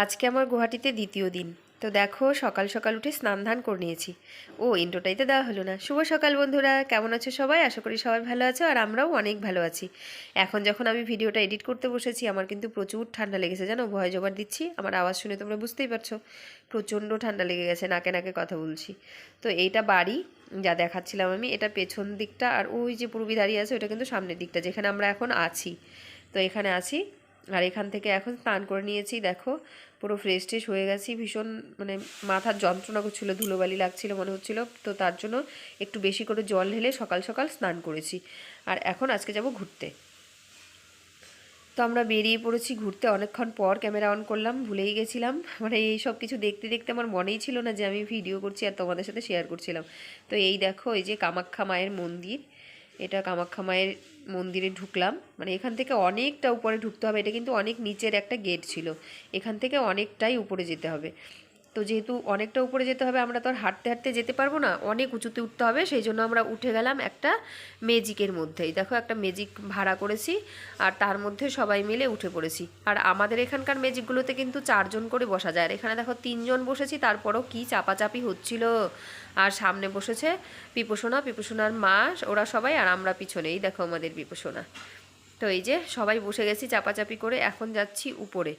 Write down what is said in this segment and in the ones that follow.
আজকে আমার গুয়াহাটিতে দ্বিতীয় দিন। তো দেখো সকাল সকাল উঠে স্নান ধান করে নিয়েছি। ইন্ট্রোটাই তো দেওয়া হলো না। শুভ সকাল বন্ধুরা, কেমন আছো সবাই? আশা করি সবাই ভালো আছো, আর আমরাও অনেক ভালো আছি। এখন যখন আমি ভিডিওটা এডিট করতে বসেছি, আমার কিন্তু প্রচুর ঠান্ডা লেগেছে, জানো। ভয়েস ওভার দিচ্ছি, আমার আওয়াজ শুনে তোমরা বুঝতেই পারছো প্রচণ্ড ঠান্ডা লেগে গেছে, নাকে নাকে কথা বলছি। তো এইটা বাড়ি যা দেখাচ্ছিলাম আমি, এটা পেছন দিকটা, আর ওই যে পূর্বী দাঁড়িয়ে আছে ওটা কিন্তু সামনের দিকটা, যেখানে আমরা এখন আছি। তো এখানে আছি, আর এখান থেকে এখন স্নান করে নিয়েছি। দেখো পুরো ফ্রেশ ট্রেশ হয়ে গেছি। ভীষণ মানে মাথার যন্ত্রণা করছিলো, ধুলোবালি লাগছিল মনে হচ্ছিলো, তো তার জন্য একটু বেশি করে জল ঢেলে সকাল সকাল স্নান করেছি। আর এখন আজকে যাব ঘুরতে। তো আমরা বেরিয়ে পড়েছি ঘুরতে। অনেকক্ষণ পর ক্যামেরা অন করলাম, ভুলেই গেছিলাম। মানে এই সব কিছু দেখতে দেখতে আমার মনেই ছিল না যে আমি ভিডিও করছি আর তোমাদের সাথে শেয়ার করছিলাম। তো এই দেখো, এই যে কামাখ্যা মায়ের মন্দির, এটা কামাখ্যা মায়ের মন্দিরে ঢুকলাম। মানে এখান থেকে অনেকটা উপরে ঢুকতে হবে, এটা কিন্তু অনেক নিচের একটা গেট ছিল, এখান থেকে অনেকটাই উপরে যেতে হবে। তো যেহেতু অনেকটা উপরে যেতে হবে, আমরা তো আর হাঁটতে হাঁটতে যেতে পারবো না, অনেক উঁচুতে উঠতে হবে। সেই জন্য আমরা উঠে গেলাম একটা ম্যাজিকের মধ্যেই। দেখো একটা ম্যাজিক ভাড়া করেছি, আর তার মধ্যে সবাই মিলে উঠে পড়েছি। আর আমাদের এখানকার ম্যাজিকগুলোতে কিন্তু 4জন করে বসা যায়, আর এখানে দেখো 3জন বসেছি, তারপরও কি চাপাচাপি হচ্ছিল। আর সামনে বসেছে পিপোসোনা, পিপোসোনার মা, ওরা সবাই, আর আমরা পিছনেই দেখো আমাদের পিপোসোনা। তো এই যে সবাই বসে গেছি চাপাচাপি করে, এখন যাচ্ছি উপরে।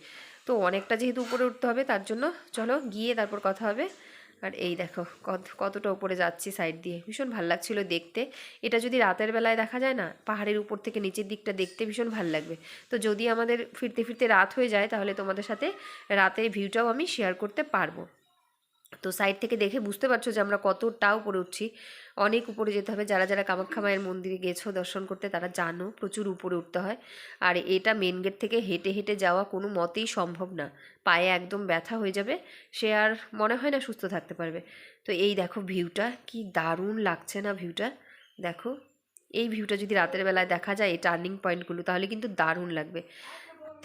তো অনেকটা যেহেতু উপরে উঠতে হবে, তার জন্য চলো গিয়ে তারপর কথা হবে। আর এই দেখো কতটা উপরে যাচ্ছি সাইড দিয়ে, ভীষণ ভাল লাগছিল দেখতে। এটা যদি রাতের বেলায় দেখা যায় না, পাহাড়ের উপর থেকে নিচের দিকটা দেখতে ভীষণ ভাল লাগবে। তো যদি আমাদের ফিরতে ফিরতে রাত হয়ে যায়, তাহলে তোমাদের সাথে রাতের ভিউটাও আমি শেয়ার করতে পারবো। তো সাইড থেকে দেখে বুঝতে পারছো যে আমরা কতটা উপরে উঠছি। অনেক উপরে যেতে হবে, যারা যারা কামাখ্যা মায়ের মন্দিরে গেছো দর্শন করতে তারা জানো প্রচুর উপরে উঠতে হয়। আর এটা মেন গেট থেকে হেঁটে হেঁটে যাওয়া কোনো মতেই সম্ভব না, পায়ে একদম ব্যথা হয়ে যাবে, সে আর মনে হয় না সুস্থ থাকতে পারবে। তো এই দেখো ভিউটা, কি দারুণ লাগছে না ভিউটা? দেখো এই ভিউটা যদি রাতের বেলায় দেখা যায়, এই টার্নিং পয়েন্টগুলো, তাহলে কিন্তু দারুণ লাগবে।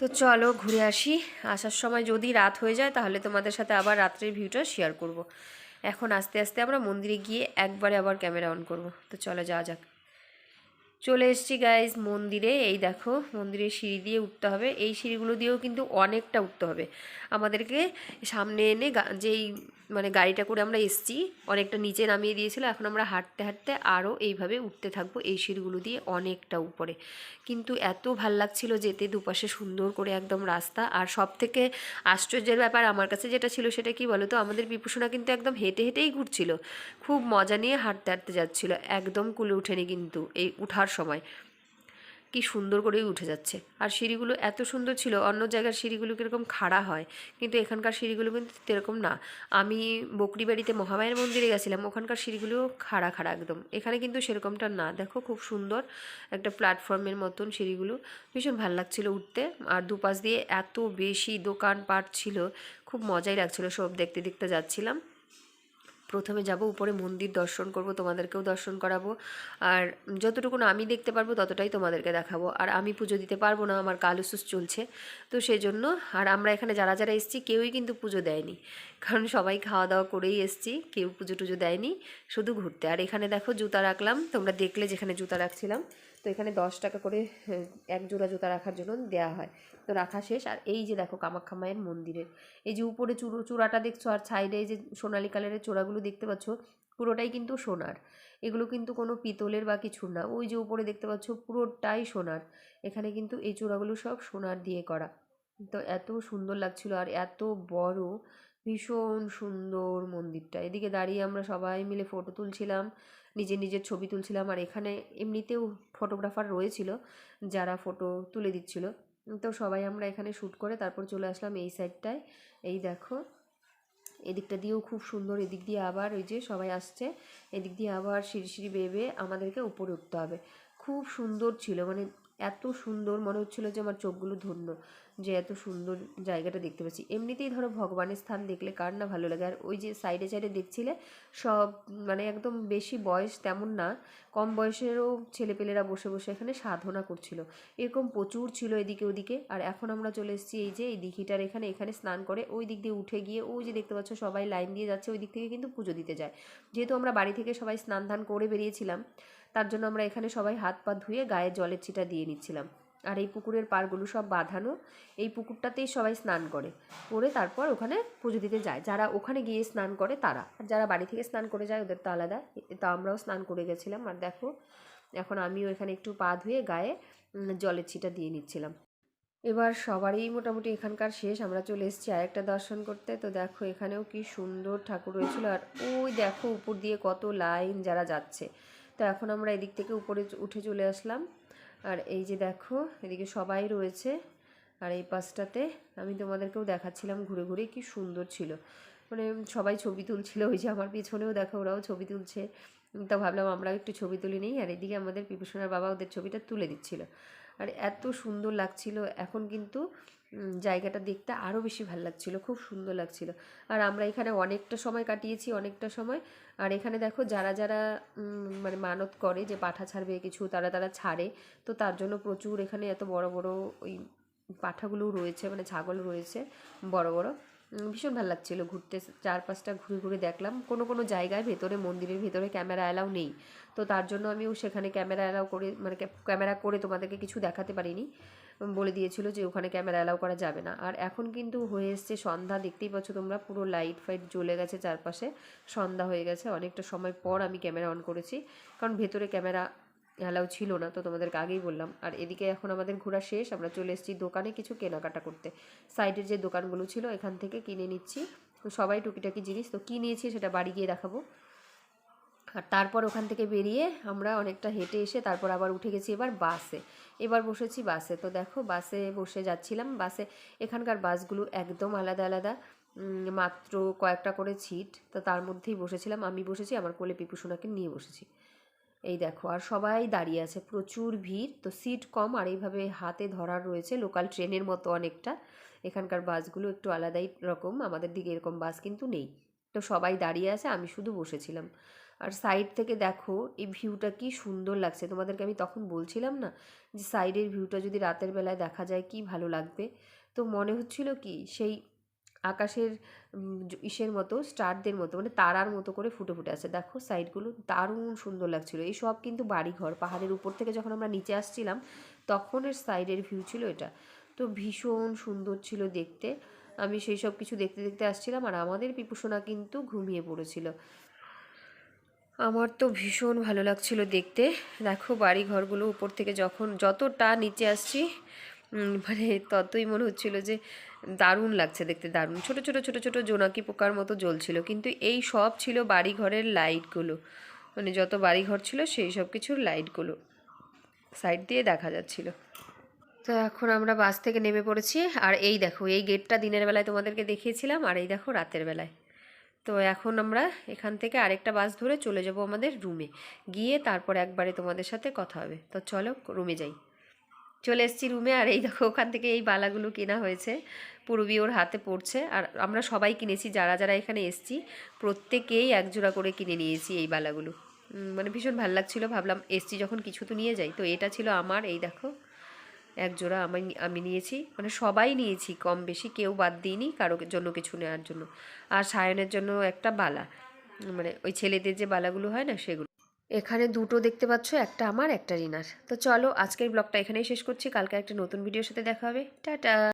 তো চলো ঘুরে আসি। আসার সময় যদি রাত হয়ে যায়, তাহলে তোমাদের সাথে আবার রাত্রের ভিউটা শেয়ার করব। এখন আস্তে আস্তে আমরা মন্দিরে গিয়ে একবারে আবার ক্যামেরা অন করব। তো চলো যাওয়া যাক। চলে এসেছি গাইজ মন্দিরে। এই দেখো মন্দিরের সিঁড়ি দিয়ে উঠতে হবে, এই সিঁড়িগুলো দিয়েও কিন্তু অনেকটা উঠতে হবে আমাদেরকে। সামনে এনে যেই মানে গাড়িটা করে আমরা এসছি, অনেকটা নিচে নামিয়ে দিয়েছিল। এখন আমরা হাঁটতে হাঁটতে আরও এইভাবে উঠতে থাকবো এই সিঁড়িগুলো দিয়ে অনেকটা উপরে। কিন্তু এত ভাল লাগছিল যেতে, দুপাশে সুন্দর করে একদম রাস্তা। আর সব থেকে আশ্চর্যের ব্যাপার আমার কাছে যেটা ছিল, সেটা কি বলো তো, আমাদের বিভূষণা কিন্তু একদম হেঁটে হেঁটেই ঘুরছিল, খুব মজা নিয়ে হাঁটতে হাঁটতে যাচ্ছিল, একদম কুলে ওঠেনি কিন্তু এই উঠার সময়। কি সুন্দর করেই উঠে যাচ্ছে। আর সিঁড়িগুলো এত সুন্দর ছিল, অন্য জায়গার সিঁড়িগুলো কীরকম খাড়া হয়, কিন্তু এখানকার সিঁড়িগুলো কিন্তু সেরকম না। আমি বকরিবাড়িতে মহামায়ের মন্দিরে গেছিলাম, ওখানকার সিঁড়িগুলো খাড়া খাড়া একদম, এখানে কিন্তু সেরকমটা না। দেখো খুব সুন্দর একটা প্ল্যাটফর্মের মতন সিঁড়িগুলো, ভীষণ ভালো লাগছিল উঠতে। আর দুপাশ দিয়ে এত বেশি দোকানপাট ছিল, খুব মজাই লাগছিল, সব দেখতে দেখতে যাচ্ছিলাম। প্রথমে যাব উপরে, মন্দির দর্শন করব, তোমাদেরকেও দর্শন করাবো। আর যতটুকু আমি দেখতে পারবো ততটাই তোমাদেরকে দেখাবো। আর আমি পুজো দিতে পারবো না, আমার কালুসুস চলছে, তো সেই জন্য। আর আমরা এখানে যারা যারা এসেছি কেউই কিন্তু পুজো দেয়নি, কারণ সবাই খাওয়া দাওয়া করেই এসেছি, কেউ পুজো টুজো দেয়নি, শুধু ঘুরতে। আর এখানে দেখো জুতা রাখলাম, তোমরা দেখলে যেখানে জুতা রাখছিলাম। তো এখানে 10 টাকা করে এক জোড়া জুতা রাখার জন্য দেওয়া হয়। তো রাখা শেষ। আর এই যে দেখো কামাখ্যা মায়ের মন্দিরের এই যে উপরে চূড়াটা দেখছো, আর সাইডে এই যে সোনালি কালারের চূড়াগুলো দেখতে পাচ্ছ, পুরোটাই কিন্তু সোনার। এগুলো কিন্তু কোনো পিতলের বা কিছু না। ওই যে উপরে দেখতে পাচ্ছ পুরোটাই সোনার। এখানে কিন্তু এই চূড়াগুলো সব সোনার দিয়ে করা। তো এত সুন্দর লাগছিল, আর এত বড়, ভীষণ সুন্দর মন্দিরটা। এদিকে দাঁড়িয়ে আমরা সবাই মিলে ফটো তুলছিলাম, নিজের নিজের ছবি তুলছিলাম। আর এখানে এমনিতেও ফটোগ্রাফার রয়েছিল যারা ফটো তুলে দিচ্ছিল। তো সবাই আমরা এখানে শ্যুট করে তারপর চলে আসলাম এই সাইডটায়। এই দেখো এদিকটা দিয়েও খুব সুন্দর, এদিক দিয়ে আবার ওই যে সবাই আসছে, এদিক দিয়ে আবার সিঁড়ি সিঁড়ি বেয়ে বেয়ে আমাদেরকে উপরে উঠতে হবে। খুব সুন্দর ছিল, মানে এত সুন্দর মনে হচ্ছিলো যে আমার চোখগুলো ধন্য, যে এত সুন্দর জায়গাটা দেখতে পাচ্ছি। এমনিতেই ধরো ভগবানের স্থান দেখলে কার না ভালো লাগে। আর ওই যে সাইডে সাইডে দেখছিলে সব, মানে একদম বেশি বয়স তেমন না, কম বয়সেরও ছেলেপেলেরা বসে বসে এখানে সাধনা করছিল, এরকম প্রচুর ছিল এদিকে ওদিকে। আর এখন আমরা চলে এসেছি এই যে এই দিঘিটার এখানে, এখানে স্নান করে ওই দিক দিয়ে উঠে গিয়ে ওই যে দেখতে পাচ্ছ সবাই লাইন দিয়ে যাচ্ছে, ওই দিক থেকে কিন্তু পুজো দিতে যায়। যেহেতু আমরা বাড়ি থেকে সবাই স্নান ধান করে বেরিয়েছিলাম, তার জন্য আমরা এখানে সবাই হাত পা ধুয়ে গায়ে জলের ছিটা দিয়ে নিচ্ছিলাম। আর এই পুকুরের পাড়গুলো সব বাঁধানো, এই পুকুরটাতেই সবাই স্নান করে তারপর ওখানে পুজো দিতে যায়। যারা ওখানে গিয়ে স্নান করে তারা, আর যারা বাড়ি থেকে স্নান করে যায় ওদের তো আলাদা। তা আমরাও স্নান করে গেছিলাম। আর দেখো এখন আমিও এখানে একটু পা ধুয়ে গায়ে জলের ছিটা দিয়ে নিচ্ছিলাম। এবার সবারই মোটামুটি এখানকার শেষ, আমরা চলে এসেছি আরেকটা দর্শন করতে। তো দেখো এখানেও কি সুন্দর ঠাকুর হয়েছিল, আর ওই দেখো উপর দিয়ে কত লাইন যারা যাচ্ছে। তো এখন আমরা এদিক থেকে উপরে উঠে চলে আসলাম। আর এই যে দেখো এদিকে সবাই রয়েছে, আর এই পাশটাতে আমি তোমাদেরকেও দেখাচ্ছিলাম ঘুরে ঘুরে, কি সুন্দর ছিল। মানে সবাই ছবি তুলছিল, ওই যে আমার পিছনেও দেখো ওরাও ছবি তুলছে। তো ভাবলাম আমরাও একটু ছবি তুলে নিই। আর এদিকে আমাদের পিপুসোনার বাবা ওদের ছবিটা তুলে দিচ্ছিল, আর এত সুন্দর লাগছিল। এখন কিন্তু জায়গাটা দেখতে আরও বেশি ভালো লাগছিল, খুব সুন্দর লাগছিল। আর আমরা এখানে অনেকটা সময় কাটিয়েছি, অনেকটা সময়। আর এখানে দেখো যারা যারা মানে মানত করে যে পাঠা ছাড়বে কিছু, তারা তারা ছাড়ে। তো তার জন্য প্রচুর এখানে এত বড় বড় ওই পাঠাগুলোও রয়েছে, মানে ছাগল রয়েছে বড় বড়। ভীষণ ভালো লাগছিলো ঘুরতে, চারপাশটা ঘুরে ঘুরে দেখলাম। কোনো কোনো জায়গায় ভেতরে মন্দিরের ভেতরে ক্যামেরা অ্যালাউ নেই, তো তার জন্য আমিও সেখানে ক্যামেরা অ্যালাউ করে, মানে ক্যামেরা করে তোমাদেরকে কিছু দেখাতে পারিনি। বলে দিয়েছিল যে ওখানে ক্যামেরা অ্যালাউ করা যাবে না। আর এখন কিন্তু হয়ে এসছে সন্ধ্যা, দেখতেই পাচ্ছ তোমরা, পুরো লাইট ফাইট জ্বলে গেছে চারপাশে, সন্ধ্যা হয়ে গেছে। অনেকটা সময় পর আমি ক্যামেরা অন করেছি, কারণ ভেতরে ক্যামেরা অ্যালাউ ছিল না, তো তোমাদেরকে আগেই বললাম। আর এদিকে এখন আমাদের ঘোরা শেষ, আমরা চলে এসেছি দোকানে কিছু কেনাকাটা করতে। সাইডের যে দোকানগুলো ছিল এখান থেকে কিনে নিচ্ছি, তো সবাই টুকিটাকি জিনিস। তো কী নিয়েছি সেটা বাড়ি গিয়ে দেখাবো। আর তারপর ওখান থেকে বেরিয়ে আমরা অনেকটা হেঁটে এসে তারপর আবার উঠে গেছি এবার বাসে। এবার বসেছি বাসে। তো দেখো বাসে বসে যাচ্ছিলাম। বাসে এখানকার বাসগুলো একদম আলাদা আলাদা, মাত্র কয়েকটা করে সিট। তো তার মধ্যেই বসেছিলাম, আমি বসেছি, আমার কোলে পিপুসোনাকে নিয়ে বসেছি। এই দেখো আর সবাই দাঁড়িয়ে আছে, প্রচুর ভিড়। তো সিট কম, আর এইভাবে হাতে ধরার রয়েছে, লোকাল ট্রেনের মতো অনেকটা। এখানকার বাসগুলো একটু আলাদাই রকম, আমাদের দিকে এরকম বাস কিন্তু নেই। তো সবাই দাঁড়িয়ে আছে, আমি শুধু বসেছিলাম। আর সাইড থেকে দেখো এই ভিউটা কি সুন্দর লাগছে, তোমাদেরকে আমি তখন বলছিলাম না যে সাইডের ভিউটা যদি রাতের বেলায় দেখা যায় কি ভালো লাগবে। তো মনে হচ্ছিল কি সেই আকাশের ইসের মতো, স্টারদের মতো, মানে তারার মতো করে ফুটে ফুটে আছে। দেখো সাইডগুলো দারুণ সুন্দর লাগছিল। এই সব কিন্তু বাড়িঘর, পাহাড়ের উপর থেকে যখন আমরা নিচে আসছিলাম তখনের সাইডের ভিউ ছিল এটা। তো ভীষণ সুন্দর ছিল দেখতে। আমি সেই সব কিছু দেখতে দেখতে আসছিলাম, আর আমাদের পিপুসোনা কিন্তু ঘুমিয়ে পড়েছিল। আমার তো ভীষণ ভালো লাগছিল দেখতে। দেখো বাড়ি ঘরগুলো উপর থেকে যতটা নিচে আসছি, মানে ততই মনে হচ্ছিল যে দারুণ লাগছে দেখতে, দারুণ। ছোট ছোট ছোট ছোট জোনাকি পোকার মতো জ্বলছিল, কিন্তু এই সব ছিল বাড়ি ঘরের লাইটগুলো, মানে যত বাড়ি ঘর ছিল সেই সব কিছুর লাইটগুলো সাইড দিয়ে দেখা যাচ্ছিল। তো এখন আমরা বাস থেকে নেমে পড়েছি। আর এই দেখো এই গেটটা দিনের বেলায় তোমাদেরকে দেখিয়েছিলাম, আর এই দেখো রাতের বেলায়। তো এখন আমরা এখান থেকে আরেকটা বাস ধরে চলে যাব আমাদের রুমে, গিয়ে তারপর একবারে তোমাদের সাথে কথা হবে। তো চলো রুমে যাই। চলে এসেছি রুমে, আর এই দেখো ওখান থেকে এই বালাগুলো কেনা হয়েছে, পূর্বী ওর হাতে পড়ছে। আর আমরা সবাই কিনেছি, যারা যারা এখানে এসেছি প্রত্যেকেই একজোড়া করে কিনে নিয়েছি এই বালাগুলো। মানে ভীষণ ভালো লাগছিলো, ভাবলাম এসছি যখন কিছু তো নিয়ে যাই। তো এটা ছিল আমার, এই দেখো এক জোড়া আমি নিয়েছি, মানে সবাই নিয়েছি কম বেশি, কেউ বাদ দিইনি কারোর জন্য কিছু নেওয়ার জন্য। আর সায়নের জন্য একটা বালা, মানে ওই ছেলেদের যে বালাগুলো হয় না সেগুলো। এখানে দুটো দেখতে পাচ্ছ, একটা আমার একটা রিনার। তো চলো আজকের ব্লগটা এখানেই শেষ করছি, কালকে একটা নতুন ভিডিওর সাথে দেখা হবে। টাটা।